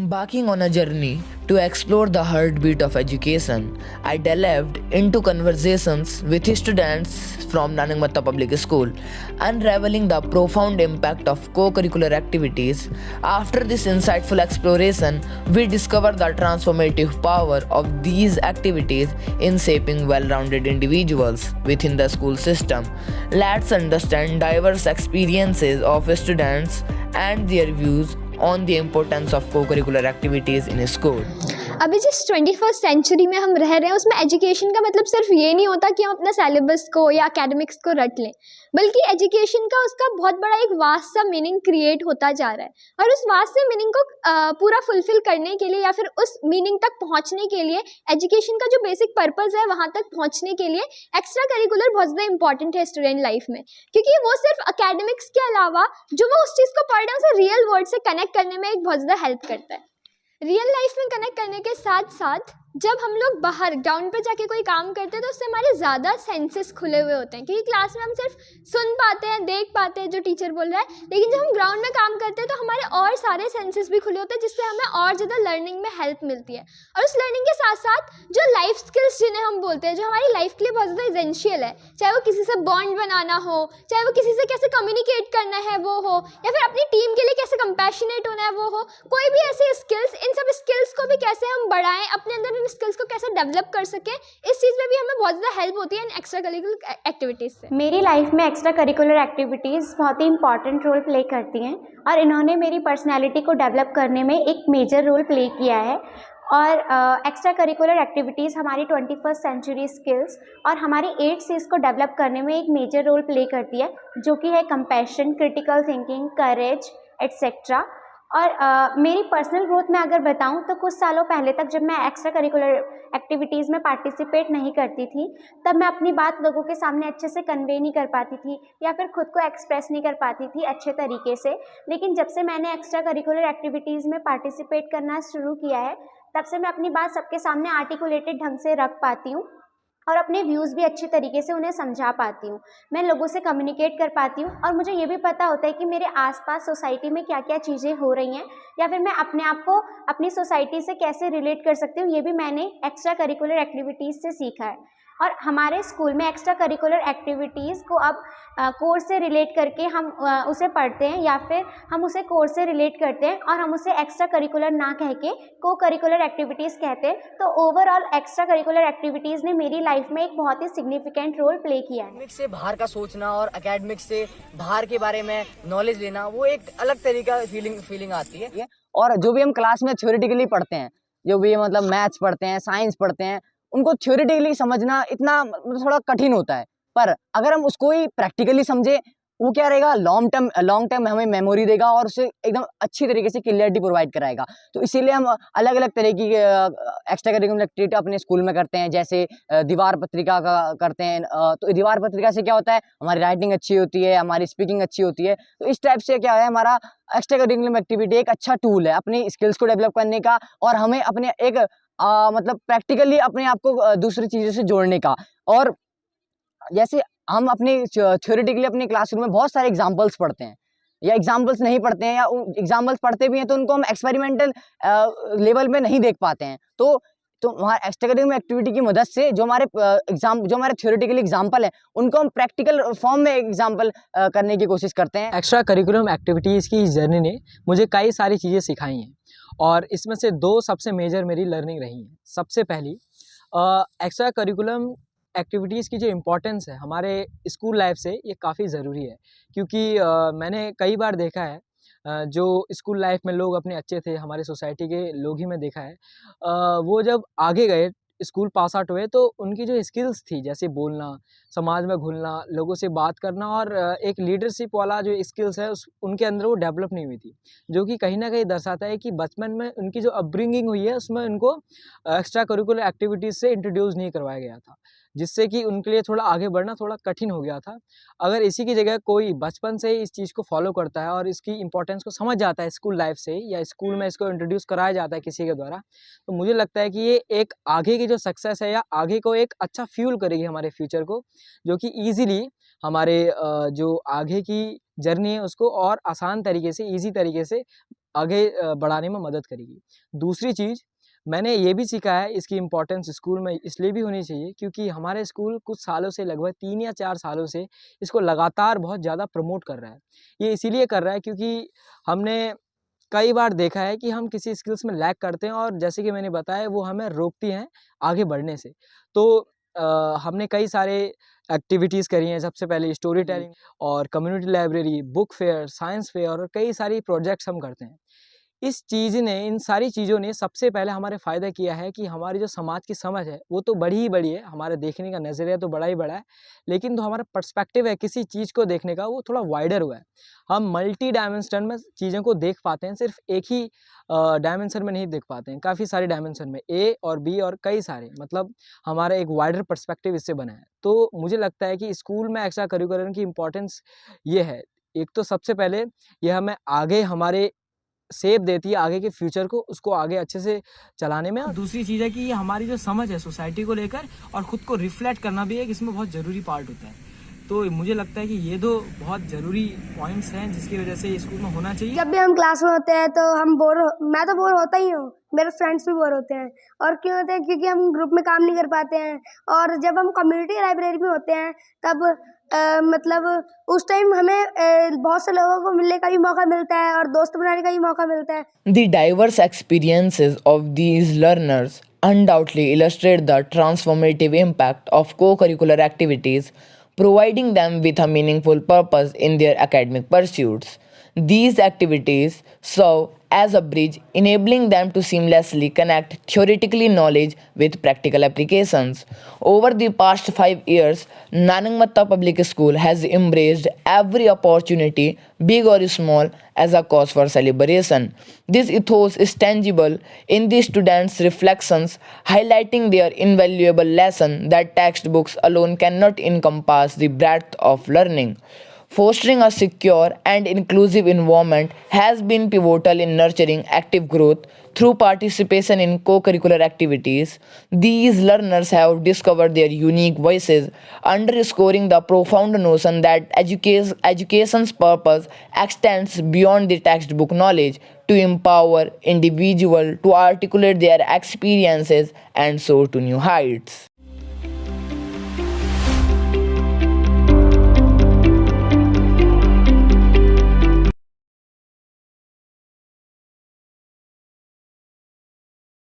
Embarking on a journey to explore the heartbeat of education, I delved into conversations with students from Nanangmatta Public School, unraveling the profound impact of co-curricular activities. After this insightful exploration, we discover the transformative power of these activities in shaping well-rounded individuals within the school system. Let's understand diverse experiences of students and their views on the importance of co-curricular activities in a school. अभी जिस 21st century में हम रह रहे हैं उसमें education का मतलब सिर्फ ये नहीं होता कि हम अपना सिलेबस को या एकेडमिक्स को रट लें, बल्कि एजुकेशन का उसका बहुत बड़ा एक वास्ट सा मीनिंग क्रिएट होता जा रहा है। और उस वास्ट से मीनिंग को पूरा फुलफिल करने के लिए या फिर उस मीनिंग तक पहुंचने के लिए एजुकेशन का जो बेसिक पर्पस है वहां तक पहुंचने के लिए एक्स्ट्रा करिकुलर बहुत ज़्यादा इंपॉर्टेंट है स्टूडेंट लाइफ में, क्योंकि वो सिर्फ एकेडमिक्स के अलावा जो वो उस चीज़ को पढ़ रहे हैं उसे रियल वर्ल्ड से कनेक्ट करने में एक बहुत ज़्यादा हेल्प करता है। रियल लाइफ में कनेक्ट करने के साथ साथ जब हम लोग बाहर ग्राउंड पे जाके कोई काम करते हैं तो उससे हमारे ज़्यादा सेंसेस खुले हुए होते हैं, क्योंकि क्लास में हम सिर्फ सुन पाते हैं, देख पाते हैं जो टीचर बोल रहा है, लेकिन जब हम ग्राउंड में काम करते हैं तो हमारे और सारे सेंसेस भी खुले होते हैं, जिससे हमें और ज़्यादा लर्निंग में हेल्प मिलती है। और उस लर्निंग के साथ साथ जो लाइफ स्किल्स जिन्हें हम बोलते हैं, जो हमारी लाइफ के लिए बहुत ज़्यादा एसेंशियल है, चाहे वो किसी से बॉन्ड बनाना हो, चाहे वो किसी से कैसे कम्युनिकेट करना है वो हो, या फिर अपनी टीम के लिए कैसे कंपैशनेट होना है वो हो, कोई भी ऐसे स्किल्स, इन सब स्किल्स को भी कैसे हम बढ़ाएं, अपने अंदर इन स्किल्स को कैसे डेवलप कर सकें, इस चीज़ में भी हमें बहुत ज़्यादा हेल्प होती है इन एक्स्ट्रा करिकुलर एक्टिविटीज़ से। मेरी लाइफ में एक्स्ट्रा करिकुलर एक्टिविटीज़ बहुत ही इंपॉर्टेंट रोल प्ले करती हैं और इन्होंने मेरी पर्सनैलिटी को डेवलप करने में एक मेजर रोल प्ले किया है। और एक्स्ट्रा करिकुलर एक्टिविटीज़ हमारी 21st सेंचुरी स्किल्स और हमारी 8 C's को डेवलप करने में एक मेजर रोल प्ले करती है, जो कि है कंपैशन, क्रिटिकल थिंकिंग, करेज एट्सेट्रा। और मेरी पर्सनल ग्रोथ में अगर बताऊं तो कुछ सालों पहले तक जब मैं एक्स्ट्रा करिकुलर एक्टिविटीज़ में पार्टिसिपेट नहीं करती थी, तब मैं अपनी बात लोगों के सामने अच्छे से कन्वे नहीं कर पाती थी या फिर खुद को एक्सप्रेस नहीं कर पाती थी अच्छे तरीके से। लेकिन जब से मैंने एक्स्ट्रा करिकुलर एक्टिविटीज़ में पार्टिसिपेट करना शुरू किया है, तब से मैं अपनी बात सबके सामने आर्टिकुलेटेड ढंग से रख पाती हूँ और अपने व्यूज़ भी अच्छी तरीके से उन्हें समझा पाती हूँ। मैं लोगों से कम्युनिकेट कर पाती हूँ और मुझे ये भी पता होता है कि मेरे आसपास सोसाइटी में क्या क्या चीज़ें हो रही हैं या फिर मैं अपने आप को अपनी सोसाइटी से कैसे रिलेट कर सकती हूँ, ये भी मैंने एक्स्ट्रा करिकुलर एक्टिविटीज़ से सीखा है। और हमारे स्कूल में एक्स्ट्रा करिकुलर एक्टिविटीज़ को अब कोर्स से रिलेट करके हम उसे पढ़ते हैं या फिर हम उसे कोर्स से रिलेट करते हैं और हम उसे एक्स्ट्रा करिकुलर ना कह के को करिकुलर एक्टिविटीज़ कहते हैं। तो ओवरऑल एक्स्ट्रा करिकुलर एक्टिविटीज़ ने मेरी लाइफ में एक बहुत ही सिग्निफिकेंट रोल प्ले किया है। एकेडमिक्स से बाहर का सोचना और एकेडमिक्स से बाहर के बारे में नॉलेज लेना, वो एक अलग तरीका फीलिंग आती है। और जो भी हम क्लास में थ्योरेटिकली पढ़ते हैं, जो भी मतलब मैथ्स पढ़ते हैं, साइंस पढ़ते हैं, उनको थ्योरेटिकली समझना इतना थोड़ा कठिन होता है, पर अगर हम उसको ही प्रैक्टिकली समझे, वो क्या रहेगा, लॉन्ग टर्म हमें मेमोरी देगा और उसे एकदम अच्छी तरीके से क्लियरिटी प्रोवाइड कराएगा। तो इसीलिए हम अलग अलग तरह की एक्स्ट्रा करिकुलर एक्टिविटी अपने स्कूल में करते हैं, जैसे दीवार पत्रिका का करते हैं। तो दीवार पत्रिका से क्या होता है, हमारी राइटिंग अच्छी होती है, हमारी स्पीकिंग अच्छी होती है। तो इस टाइप से क्या है, हमारा एक्स्ट्रा करिकुलर एक्टिविटी एक अच्छा टूल है अपनी स्किल्स को डेवलप करने का और हमें अपने एक मतलब प्रैक्टिकली अपने आप को दूसरी चीज़ों से जोड़ने का। और जैसे हम अपने थ्योरेटिकली अपने क्लासरूम में बहुत सारे एग्जाम्पल्स पढ़ते हैं या एग्जाम्पल्स नहीं पढ़ते हैं, या एग्जाम्पल्स पढ़ते भी हैं तो उनको हम एक्सपेरिमेंटल लेवल में नहीं देख पाते हैं। तो हमारे एक्स्ट्रा करिकुलर एक्टिविटी की मदद से जो हमारे थ्योरेटिकल एग्जाम्पल हैं, उनको हम प्रैक्टिकल फॉर्म में एग्जाम्पल करने की कोशिश करते हैं। एक्स्ट्रा करिकुलम एक्टिविटीज़ की जर्नी ने मुझे कई सारी चीज़ें सिखाई हैं और इसमें से 2 सबसे मेजर मेरी लर्निंग रही हैं। सबसे पहली, एक्स्ट्रा करिकुलम एक्टिविटीज़ की जो इम्पोर्टेंस है हमारे स्कूल लाइफ से, ये काफ़ी ज़रूरी है, क्योंकि मैंने कई बार देखा है जो स्कूल लाइफ में लोग अपने अच्छे थे, हमारे सोसाइटी के लोग ही मैं देखा है, वो जब आगे गए, स्कूल पास आउट हुए, तो उनकी जो स्किल्स थी, जैसे बोलना, समाज में घुलना, लोगों से बात करना और एक लीडरशिप वाला जो स्किल्स है उनके अंदर वो डेवलप नहीं हुई थी, जो कि कहीं ना कहीं दर्शाता है कि बचपन में उनकी जो अपब्रिंगिंग हुई है उसमें उनको एक्स्ट्रा करिकुलर एक्टिविटीज़ से इंट्रोड्यूस नहीं करवाया गया था, जिससे कि उनके लिए थोड़ा आगे बढ़ना थोड़ा कठिन हो गया था। अगर इसी की जगह कोई बचपन से ही इस चीज़ को फॉलो करता है और इसकी इम्पोर्टेंस को समझ जाता है स्कूल लाइफ से ही, या स्कूल में इसको इंट्रोड्यूस कराया जाता है किसी के द्वारा, तो मुझे लगता है कि ये एक आगे की जो सक्सेस है या आगे को एक अच्छा फ्यूल करेगी हमारे फ्यूचर को, जो कि ईज़िली हमारे जो आगे की जर्नी है उसको और आसान तरीके से, ईज़ी तरीके से आगे बढ़ाने में मदद करेगी। दूसरी चीज़ मैंने ये भी सीखा है, इसकी इम्पोर्टेंस स्कूल में इसलिए भी होनी चाहिए क्योंकि हमारे स्कूल कुछ सालों से, लगभग 3 या 4 सालों से इसको लगातार बहुत ज़्यादा प्रमोट कर रहा है। ये इसीलिए कर रहा है क्योंकि हमने कई बार देखा है कि हम किसी स्किल्स में लैग करते हैं और जैसे कि मैंने बताया वो हमें रोकती हैं आगे बढ़ने से। तो हमने कई सारे एक्टिविटीज़ करी हैं, सबसे पहले स्टोरी टेलिंग और community library, book fair, science fair और कई सारी प्रोजेक्ट्स हम करते हैं। इस चीज़ ने, इन सारी चीज़ों ने सबसे पहले हमारे फ़ायदा किया है कि हमारी जो समाज की समझ है वो तो बड़ी ही बड़ी है, हमारे देखने का नज़रिया तो बड़ा ही बड़ा है, लेकिन जो हमारा पर्सपेक्टिव है किसी चीज़ को देखने का वो थोड़ा वाइडर हुआ है। हम मल्टी डायमेंशन में चीज़ों को देख पाते हैं, सिर्फ एक ही डायमेंशन में नहीं देख पाते हैं, काफ़ी सारे डायमेंशन में, ए और बी और कई सारे, मतलब हमारा एक वाइडर पर्सपेक्टिव इससे बना है। तो मुझे लगता है कि स्कूल में एक्स्ट्रा करिकुलर की इम्पोर्टेंस ये है, एक तो सबसे पहले ये हमें आगे हमारे शेप देती है आगे के फ्यूचर को, उसको आगे अच्छे से चलाने में। दूसरी चीज़ है कि ये हमारी जो समझ है सोसाइटी को लेकर और ख़ुद को रिफ्लेक्ट करना भी एक इसमें बहुत ज़रूरी पार्ट होता है। तो मुझे लगता है कि ये दो बहुत ज़रूरी पॉइंट्स हैं जिसकी वजह से स्कूल में होना चाहिए। जब भी हम क्लास में होते हैं तो मैं तो बोर होता ही हूँ, मेरे फ्रेंड्स भी बोर होते हैं। और क्यों होते हैं? क्योंकि हम ग्रुप में काम नहीं कर पाते हैं। और जब हम कम्युनिटी लाइब्रेरी में होते हैं तब मतलब उस टाइम हमें बहुत से लोगों को मिलने का भी मौका मिलता है और दोस्त बनाने का भी मौका मिलता है। The diverse experiences of these learners undoubtedly illustrate the transformative impact of co-curricular activities, providing them with a meaningful purpose in their academic pursuits. These activities serve as a bridge, enabling them to seamlessly connect theoretical knowledge with practical applications. Over the past 5 years, Nanang Matta Public School has embraced every opportunity, big or small, as a cause for celebration. This ethos is tangible in the students' reflections, highlighting their invaluable lesson that textbooks alone cannot encompass the breadth of learning. Fostering a secure and inclusive environment has been pivotal in nurturing active growth through participation in co-curricular activities. These learners have discovered their unique voices, underscoring the profound notion that education's purpose extends beyond the textbook knowledge to empower individuals to articulate their experiences and soar to new heights.